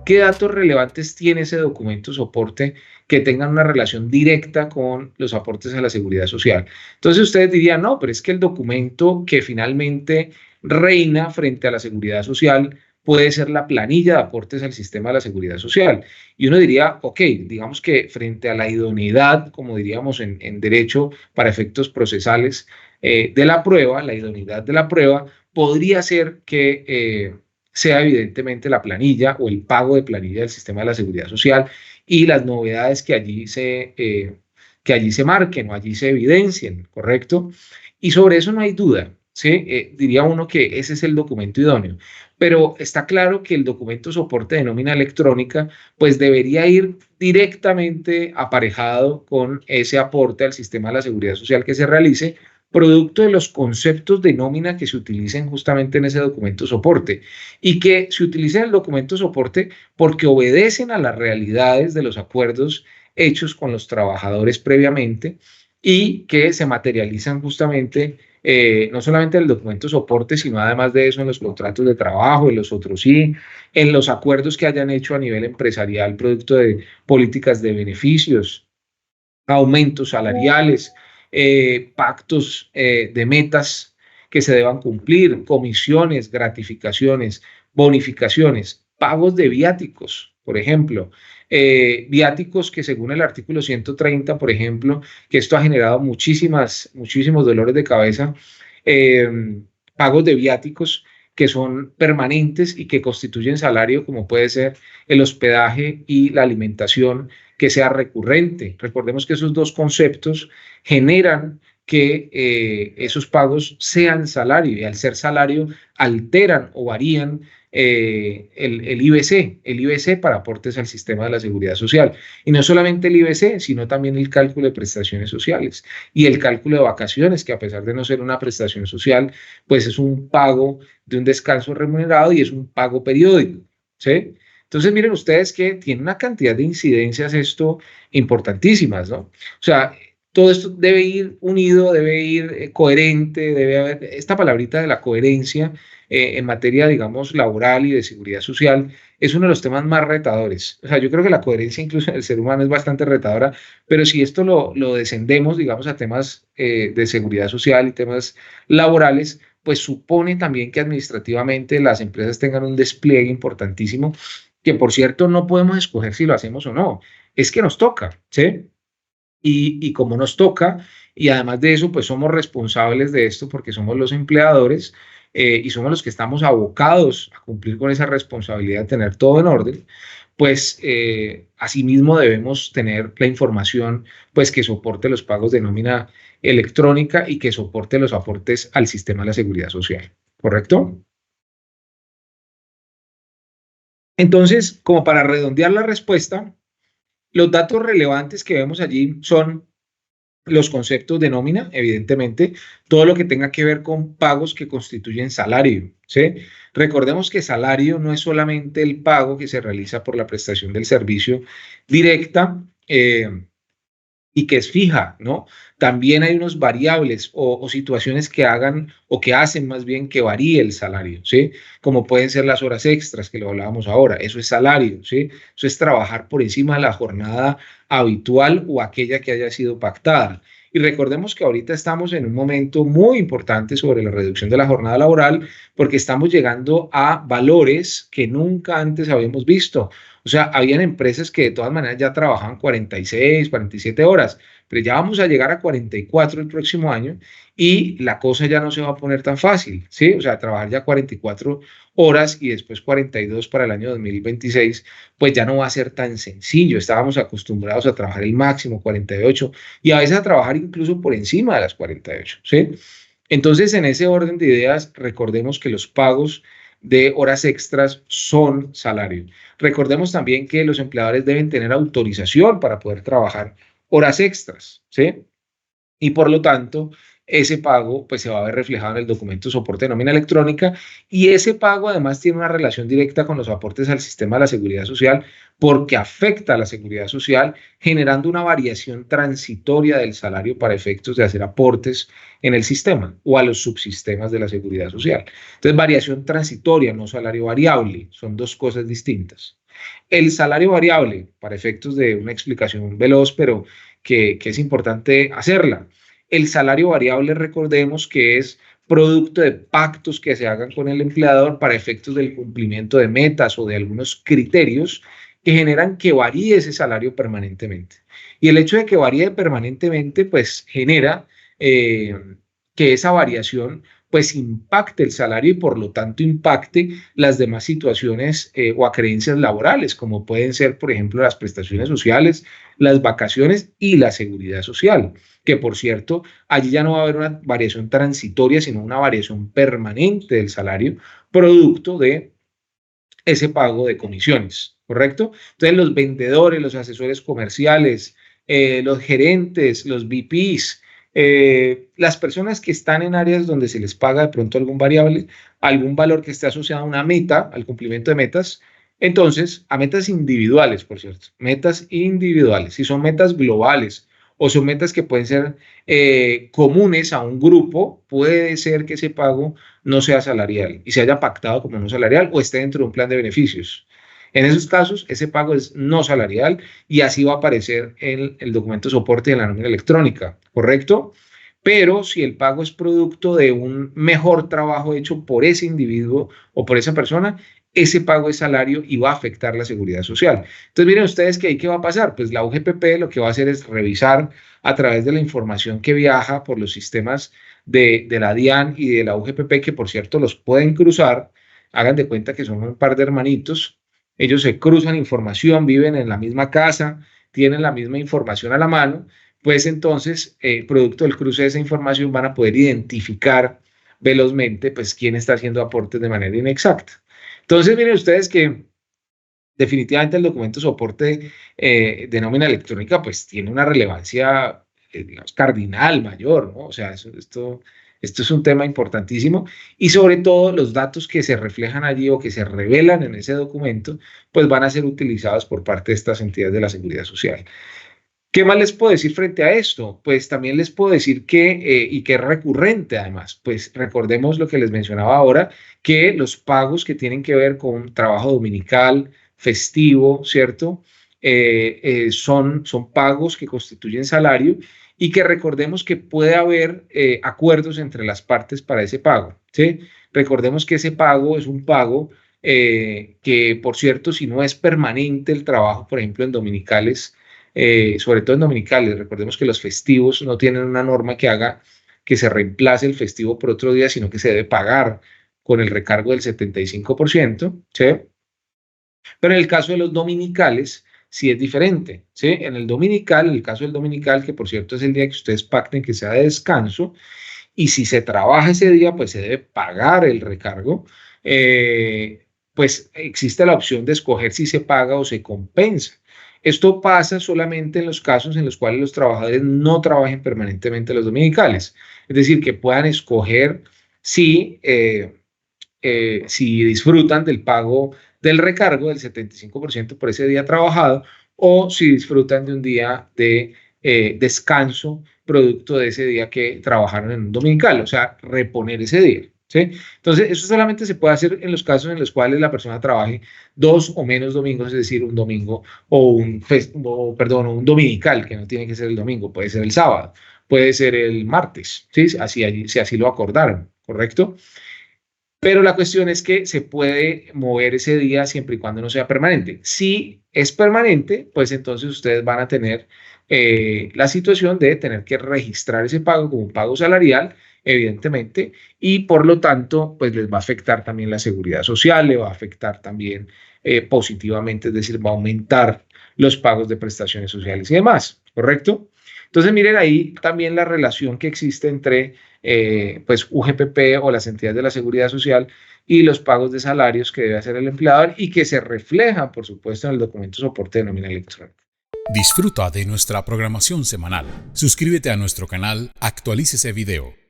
¿Qué datos relevantes tiene ese documento soporte que tengan una relación directa con los aportes a la seguridad social? Entonces ustedes dirían, no, pero es que el documento que finalmente reina frente a la seguridad social puede ser la planilla de aportes al sistema de la seguridad social. Y uno diría, ok, digamos que frente a la idoneidad, como diríamos en derecho para efectos procesales de la prueba, la idoneidad de la prueba, podría ser que sea evidentemente la planilla o el pago de planilla del sistema de la seguridad social y las novedades que allí se marquen o allí se evidencien, ¿correcto? Y sobre eso no hay duda, ¿sí? Diría uno que ese es el documento idóneo, pero está claro que el documento soporte de nómina electrónica pues debería ir directamente aparejado con ese aporte al sistema de la seguridad social que se realice, producto de los conceptos de nómina que se utilicen justamente en ese documento soporte y que se utilicen el documento soporte porque obedecen a las realidades de los acuerdos hechos con los trabajadores previamente y que se materializan justamente no solamente en el documento soporte, sino además de eso en los contratos de trabajo, en los otros sí, en los acuerdos que hayan hecho a nivel empresarial, producto de políticas de beneficios, aumentos salariales, pactos de metas que se deban cumplir, comisiones, gratificaciones, bonificaciones, pagos de viáticos, por ejemplo. Viáticos que según el artículo 130, por ejemplo, que esto ha generado muchísimos dolores de cabeza, eh, pagos de viáticos que son permanentes y que constituyen salario, como puede ser el hospedaje y la alimentación, que sea recurrente. Recordemos que esos dos conceptos generan que esos pagos sean salario y al ser salario alteran o varían el IBC para aportes al sistema de la seguridad social. Y no solamente el IBC, sino también el cálculo de prestaciones sociales y el cálculo de vacaciones, que a pesar de no ser una prestación social, pues es un pago de un descanso remunerado y es un pago periódico, ¿sí? Entonces, miren ustedes que tiene una cantidad de incidencias esto importantísimas, ¿no? O sea, todo esto debe ir unido, debe ir coherente, debe haber esta palabrita de la coherencia en materia, digamos, laboral y de seguridad social. Es uno de los temas más retadores. O sea, yo creo que la coherencia incluso en el ser humano es bastante retadora, pero si esto lo descendemos, digamos, a temas de seguridad social y temas laborales, pues supone también que administrativamente las empresas tengan un despliegue importantísimo que por cierto no podemos escoger si lo hacemos o no, es que nos toca, ¿sí? Y como nos toca, y además de eso, pues somos responsables de esto porque somos los empleadores y somos los que estamos abocados a cumplir con esa responsabilidad de tener todo en orden, pues asimismo debemos tener la información pues que soporte los pagos de nómina electrónica y que soporte los aportes al sistema de la seguridad social, ¿correcto? Entonces, como para redondear la respuesta, los datos relevantes que vemos allí son los conceptos de nómina, evidentemente, todo lo que tenga que ver con pagos que constituyen salario, ¿sí? Recordemos que salario no es solamente el pago que se realiza por la prestación del servicio directa, y que es fija, ¿no? También hay unos variables o situaciones que hagan o que hacen más bien que varíe el salario, ¿sí? Como pueden ser las horas extras, que lo hablábamos ahora, eso es salario, ¿sí? Eso es trabajar por encima de la jornada habitual o aquella que haya sido pactada. Y recordemos que ahorita estamos en un momento muy importante sobre la reducción de la jornada laboral porque estamos llegando a valores que nunca antes habíamos visto. O sea, habían empresas que de todas maneras ya trabajaban 46, 47 horas, pero ya vamos a llegar a 44 el próximo año y la cosa ya no se va a poner tan fácil, ¿sí? O sea, trabajar ya 44 horas y después 42 para el año 2026, pues ya no va a ser tan sencillo. Estábamos acostumbrados a trabajar el máximo 48 y a veces a trabajar incluso por encima de las 48, ¿sí? Entonces, en ese orden de ideas, recordemos que los pagos de horas extras son salario. Recordemos también que los empleadores deben tener autorización para poder trabajar horas extras, ¿sí? Y por lo tanto, ese pago pues se va a ver reflejado en el documento de soporte de nómina electrónica y ese pago además tiene una relación directa con los aportes al sistema de la seguridad social porque afecta a la seguridad social generando una variación transitoria del salario para efectos de hacer aportes en el sistema o a los subsistemas de la seguridad social. Entonces, variación transitoria, no salario variable, son dos cosas distintas. El salario variable, para efectos de una explicación veloz, pero que es importante hacerla. El salario variable, recordemos que es producto de pactos que se hagan con el empleador para efectos del cumplimiento de metas o de algunos criterios que generan que varíe ese salario permanentemente. Y el hecho de que varíe permanentemente, pues genera eh, que esa variación pues impacte el salario y por lo tanto impacte las demás situaciones o acreencias laborales, como pueden ser, por ejemplo, las prestaciones sociales, las vacaciones y la seguridad social, que por cierto, allí ya no va a haber una variación transitoria, sino una variación permanente del salario, producto de ese pago de comisiones, ¿correcto? Entonces los vendedores, los asesores comerciales, los gerentes, los VPs, las personas que están en áreas donde se les paga de pronto algún variable, algún valor que esté asociado a una meta, al cumplimiento de metas, entonces a metas individuales, por cierto, metas individuales, si son metas globales o son metas que pueden ser comunes a un grupo, puede ser que ese pago no sea salarial y se haya pactado como no salarial o esté dentro de un plan de beneficios. En esos casos, ese pago es no salarial y así va a aparecer en el documento de soporte de la nómina electrónica, ¿correcto? Pero si el pago es producto de un mejor trabajo hecho por ese individuo o por esa persona, ese pago es salario y va a afectar la seguridad social. Entonces, miren ustedes que ahí qué va a pasar. Pues la UGPP lo que va a hacer es revisar a través de la información que viaja por los sistemas de la DIAN y de la UGPP, que por cierto los pueden cruzar. Hagan de cuenta que son un par de hermanitos. Ellos se cruzan información, viven en la misma casa, tienen la misma información a la mano, pues entonces, producto del cruce de esa información, van a poder identificar velozmente pues quién está haciendo aportes de manera inexacta. Entonces, miren ustedes que definitivamente el documento de soporte de nómina electrónica pues tiene una relevancia, digamos, cardinal, mayor, ¿no? O sea, esto es un tema importantísimo y sobre todo los datos que se reflejan allí o que se revelan en ese documento pues van a ser utilizados por parte de estas entidades de la seguridad social. ¿Qué más les puedo decir frente a esto? Pues también les puedo decir que, y que es recurrente además, pues recordemos lo que les mencionaba ahora, que los pagos que tienen que ver con trabajo dominical, festivo, ¿cierto? Son pagos que constituyen salario y que recordemos que puede haber acuerdos entre las partes para ese pago, ¿sí? Recordemos que ese pago es un pago que, por cierto, si no es permanente el trabajo, por ejemplo, en dominicales, sobre todo en dominicales. Recordemos que los festivos no tienen una norma que haga que se reemplace el festivo por otro día, sino que se debe pagar con el recargo del 75%, ¿sí? Pero en el caso de los dominicales, sí es diferente, ¿sí? En el dominical, en el caso del dominical, que por cierto es el día que ustedes pacten que sea de descanso, y si se trabaja ese día, pues se debe pagar el recargo, pues existe la opción de escoger si se paga o se compensa. Esto pasa solamente en los casos en los cuales los trabajadores no trabajen permanentemente los dominicales, es decir, que puedan escoger si, si disfrutan del pago del recargo del 75% por ese día trabajado o si disfrutan de un día de descanso producto de ese día que trabajaron en un dominical, o sea, reponer ese día. ¿Sí? Entonces, eso solamente se puede hacer en los casos en los cuales la persona trabaje dos o menos domingos, es decir, un domingo o un dominical, que no tiene que ser el domingo, puede ser el sábado, puede ser el martes, ¿sí? Si así lo acordaron, ¿correcto? Pero la cuestión es que se puede mover ese día siempre y cuando no sea permanente. Si es permanente, pues entonces ustedes van a tener la situación de tener que registrar ese pago como un pago salarial, evidentemente, y por lo tanto, pues les va a afectar también la seguridad social, le va a afectar también positivamente, es decir, va a aumentar los pagos de prestaciones sociales y demás, ¿correcto? Entonces, miren ahí también la relación que existe entre pues UGPP o las entidades de la seguridad social y los pagos de salarios que debe hacer el empleador y que se reflejan, por supuesto, en el documento de soporte de nómina electrónica. Disfruta de nuestra programación semanal. Suscríbete a nuestro canal, actualícese video